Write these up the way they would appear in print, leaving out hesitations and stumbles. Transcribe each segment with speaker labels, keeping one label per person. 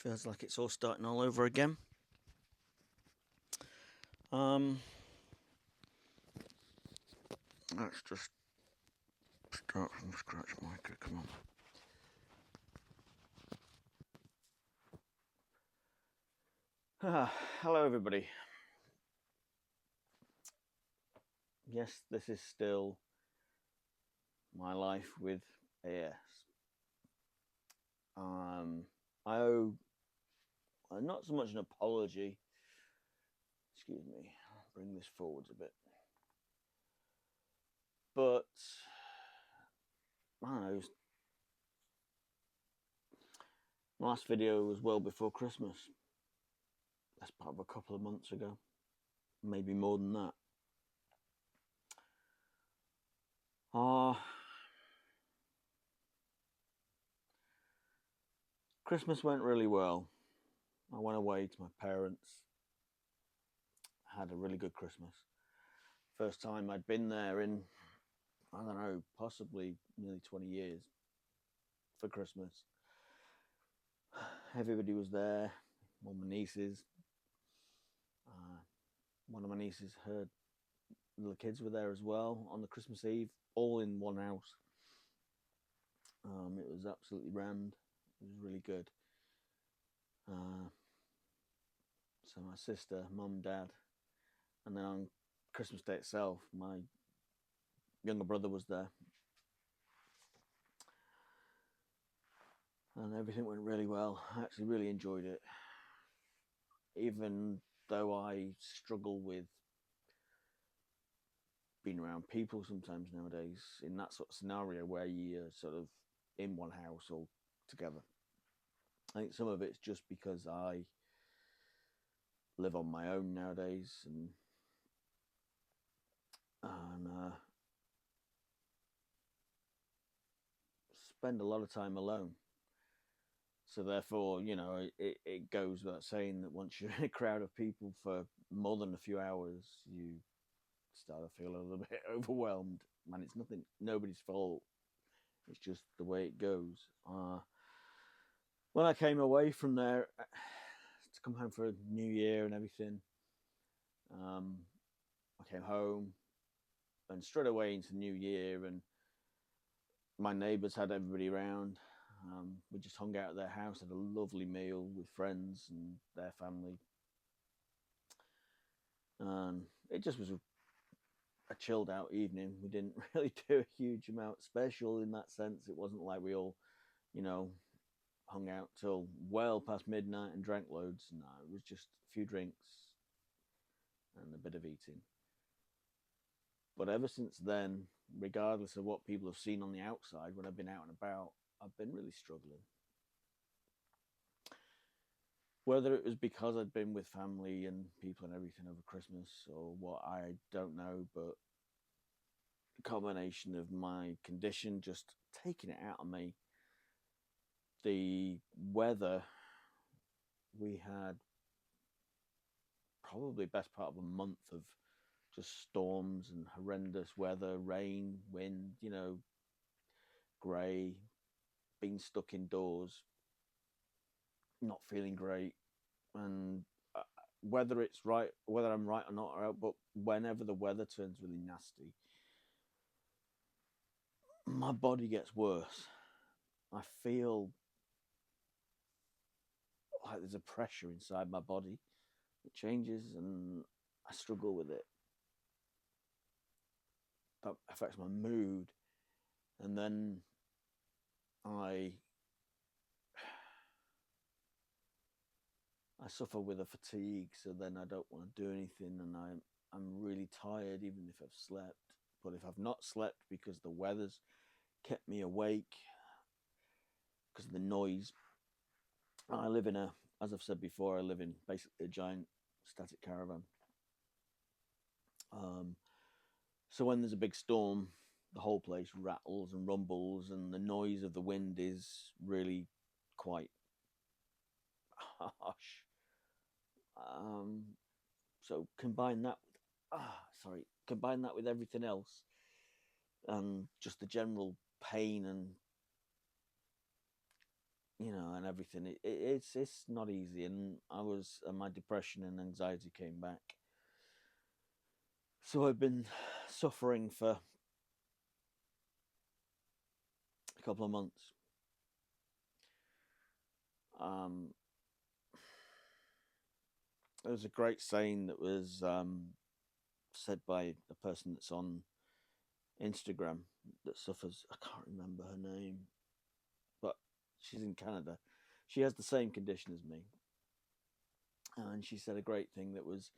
Speaker 1: Feels like it's all starting all over again. Um, let's just start from scratch, Micah. Come on. Hello, everybody. Yes, this is still my life with AS. I owe not so much an apology. Excuse me. I'll bring this forwards a bit. But I don't know. My last video was well before Christmas. That's part of a couple of months ago, maybe more than that. Christmas went really well. I went away to my parents. Had a really good Christmas. First time I'd been there in, I don't know, possibly nearly 20 years for Christmas. Everybody was there. All my nieces. One of my nieces, her little kids were there as well on the Christmas Eve, all in one house. It was absolutely rammed. It was really good. So my sister, mum, dad, and then on Christmas Day itself, my younger brother was there. And everything went really well. I actually really enjoyed it. Even though I struggle with being around people sometimes nowadays, in that sort of scenario where you're sort of in one house all together. I think some of it's just because I live on my own nowadays and spend a lot of time alone. So therefore, it goes without saying that once you're in a crowd of people for more than a few hours, you start to feel a little bit overwhelmed. And it's nobody's fault. It's just the way it goes. When I came away from there to come home for New Year and everything, I came home and straight away into New Year, and my neighbours had everybody around. We just hung out at their house, had a lovely meal with friends and their family. And it just was a chilled out evening. We didn't really do a huge amount special in that sense. It wasn't like we all, hung out till well past midnight and drank loads. No, it was just a few drinks and a bit of eating. But ever since then, regardless of what people have seen on the outside, when I've been out and about, I've been really struggling. Whether it was because I'd been with family and people and everything over Christmas or what, I don't know, but the combination of my condition just taking it out of me. The weather, we had probably best part of a month of just storms and horrendous weather, rain, wind, grey, being stuck indoors, not feeling great. And whether I'm right or not, but whenever the weather turns really nasty, my body gets worse. I feel like there's a pressure inside my body. It changes and I struggle with it. That affects my mood. And then I suffer with a fatigue, so then I don't want to do anything, and I'm really tired even if I've slept. But if I've not slept because the weather's kept me awake, because of the noise, as I've said before, I live in basically a giant static caravan. So when there's a big storm, the whole place rattles and rumbles, and the noise of the wind is really quite harsh. So combine that with everything else, and just the general pain and and everything. It's not easy, and my depression and anxiety came back. So I've been suffering for a couple of months. Um, there was a great saying that was said by a person that's on Instagram that suffers. I can't remember her name, but she's in Canada. She has the same condition as me, and she said a great thing that was,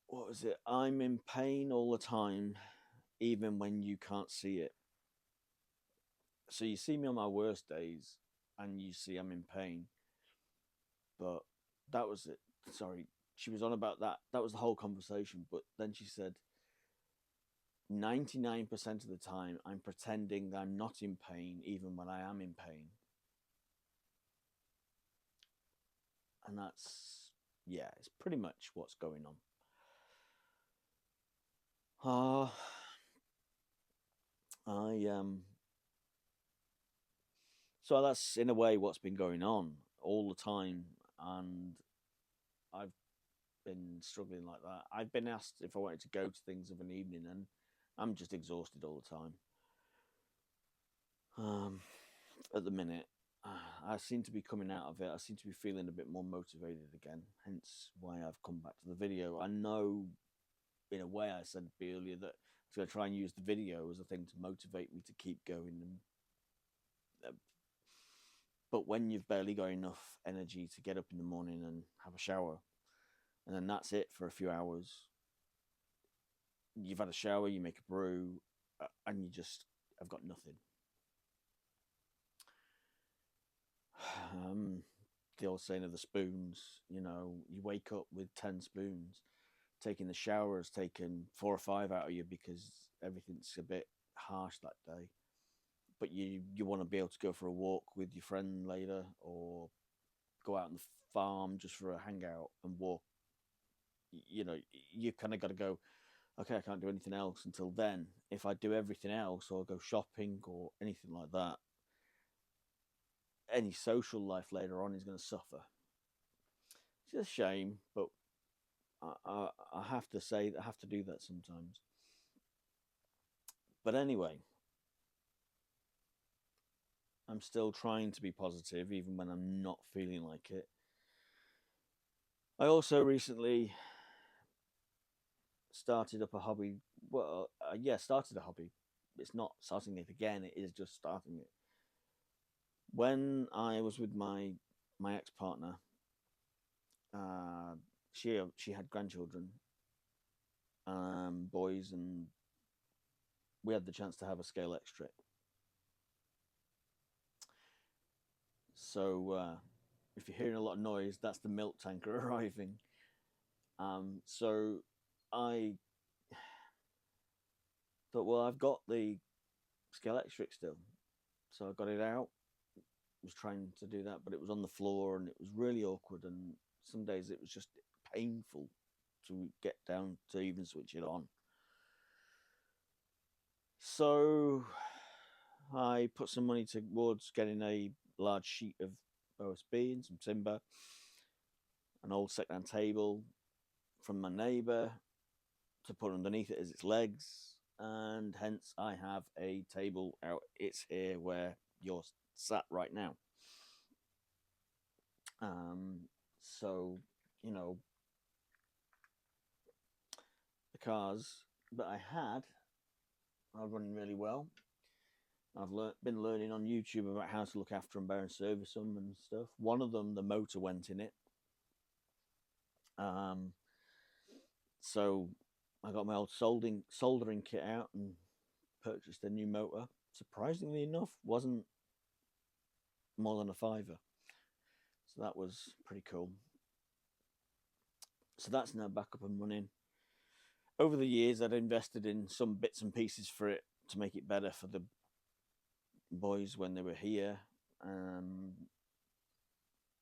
Speaker 1: what was it? I'm in pain all the time, even when you can't see it. So you see me on my worst days, and you see I'm in pain. But that was it. Sorry, she was on about that. That was the whole conversation. But then she said, 99% of the time, I'm pretending I'm not in pain, even when I am in pain. And that's, yeah, it's pretty much what's going on. So that's in a way what's been going on all the time, and I've been struggling like that. I've been asked if I wanted to go to things of an evening, and I'm just exhausted all the time. At the minute, I seem to be coming out of it. I seem to be feeling a bit more motivated again. Hence why I've come back to the video. I know, in a way, I said earlier that I was going to try and use the video as a thing to motivate me to keep going. But when you've barely got enough energy to get up in the morning and have a shower, and then that's it for a few hours, you've had a shower, you make a brew, and you just have got nothing. The old saying of the spoons, you wake up with 10 spoons. Taking the shower has taken 4 or 5 out of you because everything's a bit harsh that day. But you want to be able to go for a walk with your friend later, or go out on the farm just for a hangout and walk. You kind of got to go, okay, I can't do anything else until then. If I do everything else or go shopping or anything like that, any social life later on is going to suffer. It's a shame, but I have to say that I have to do that sometimes. But anyway, I'm still trying to be positive even when I'm not feeling like it. I also recently started up a hobby. Well, started a hobby. It's not starting it again, it is just starting it. When I was with my ex-partner, she had grandchildren, boys, and we had the chance to have a Scale-X trip. So if you're hearing a lot of noise, that's the milk tanker arriving. So I thought, well, I've got the Scale-X trick still, so I got it out. Was trying to do that, but it was on the floor and it was really awkward, and some days it was just painful to get down to even switch it on. So I put some money towards getting a large sheet of OSB and some timber, an old second-hand table from my neighbour to put underneath it as its legs, and hence I have a table out. It's here where you're sat right now. So the cars that I had are running really well. I've been learning on YouTube about how to look after them, better and service them and stuff. One of them, the motor went in it. So I got my old soldering kit out and purchased a new motor. Surprisingly enough, wasn't more than £5. So that was pretty cool. So that's now back up and running. Over the years, I'd invested in some bits and pieces for it to make it better for the boys when they were here.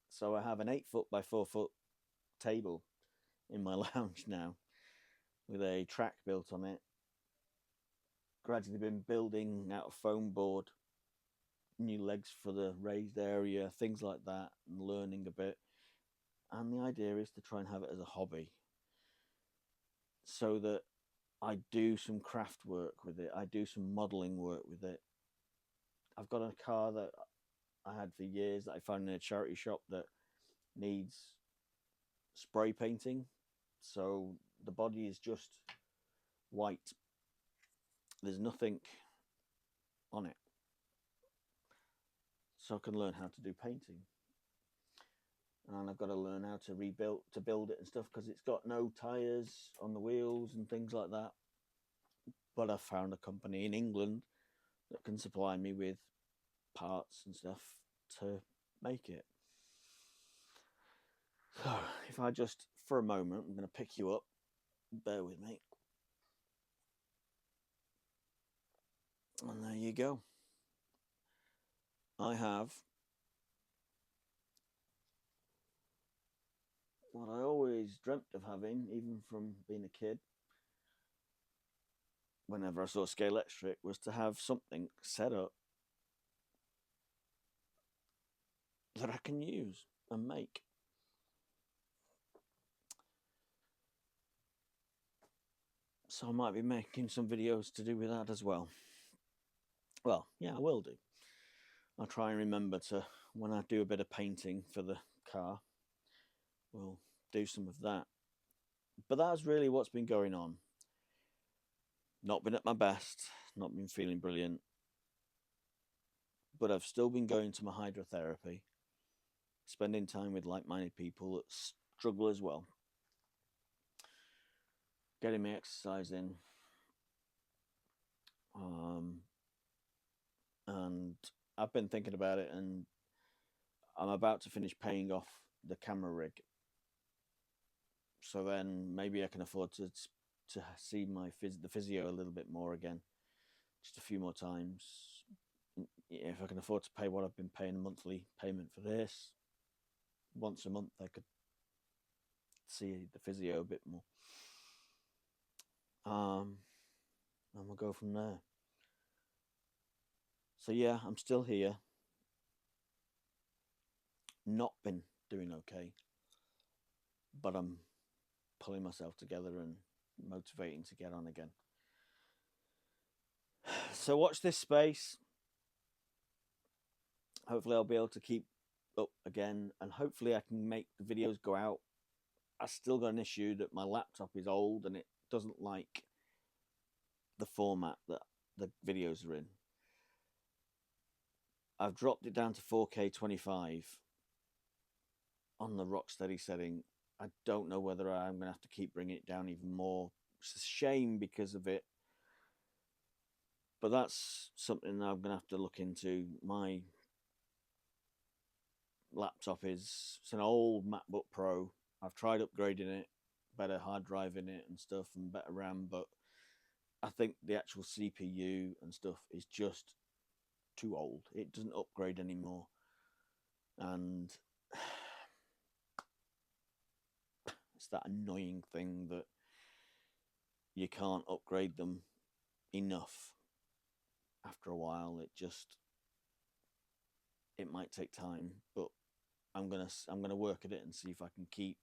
Speaker 1: So I have an 8-foot by 4-foot table in my lounge now with a track built on it. Gradually been building out a foam board new legs for the raised area, things like that, and learning a bit. And the idea is to try and have it as a hobby so that I do some craft work with it, I do some modeling work with it. I've got a car that I had for years that I found in a charity shop that needs spray painting. So the body is just white, there's nothing on it. So I can learn how to do painting. And I've got to learn how to build it and stuff, because it's got no tires on the wheels and things like that. But I've found a company in England that can supply me with parts and stuff to make it. So if I just, for a moment, I'm going to pick you up, bear with me, and there you go. I have what I always dreamt of having, even from being a kid. Whenever I saw Scalextric, was to have something set up that I can use and make. So I might be making some videos to do with that as well. Well, yeah, I will do. I'll try and remember to, when I do a bit of painting for the car, we'll do some of that. But that's really what's been going on. Not been at my best, not been feeling brilliant, but I've still been going to my hydrotherapy, spending time with like-minded people that struggle as well, getting my exercise in, and I've been thinking about it, and I'm about to finish paying off the camera rig, so then maybe I can afford to see the physio a little bit more again, just a few more times. If I can afford to pay what I've been paying a monthly payment for this, once a month I could see the physio a bit more, and we'll go from there. So yeah, I'm still here, not been doing okay, but I'm pulling myself together and motivating to get on again. So watch this space. Hopefully I'll be able to keep up again, and hopefully I can make the videos go out. I still got an issue that my laptop is old and it doesn't like the format that the videos are in. I've dropped it down to 4K 25 on the Rocksteady setting. I don't know whether I'm going to have to keep bringing it down even more. It's a shame because of it, but that's something that I'm going to have to look into. My laptop it's an old MacBook Pro. I've tried upgrading it, better hard drive in it and stuff, and better RAM, but I think the actual CPU and stuff is just too old. It doesn't upgrade anymore, and it's that annoying thing that you can't upgrade them enough. After a while, it might take time, but I'm gonna work at it and see if I can keep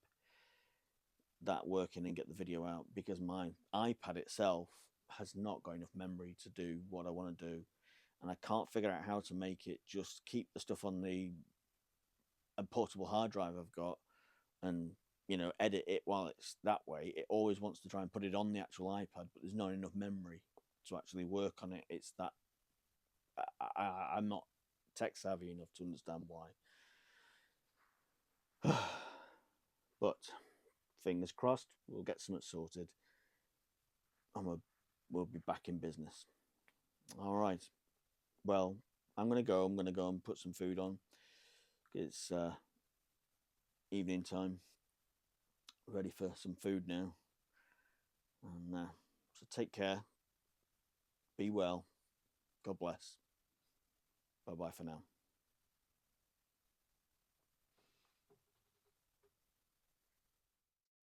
Speaker 1: that working and get the video out, because my iPad itself has not got enough memory to do what I want to do, and I can't figure out how to make it just keep the stuff on the portable hard drive I've got and edit it while it's that way. It always wants to try and put it on the actual iPad, but there's not enough memory to actually work on it. It's that I'm not tech savvy enough to understand why. But fingers crossed, we'll get something sorted, and we'll be back in business. All right. Well, I'm gonna go and put some food on. It's evening time. Ready for some food now. And so take care. Be well. God bless. Bye bye for now.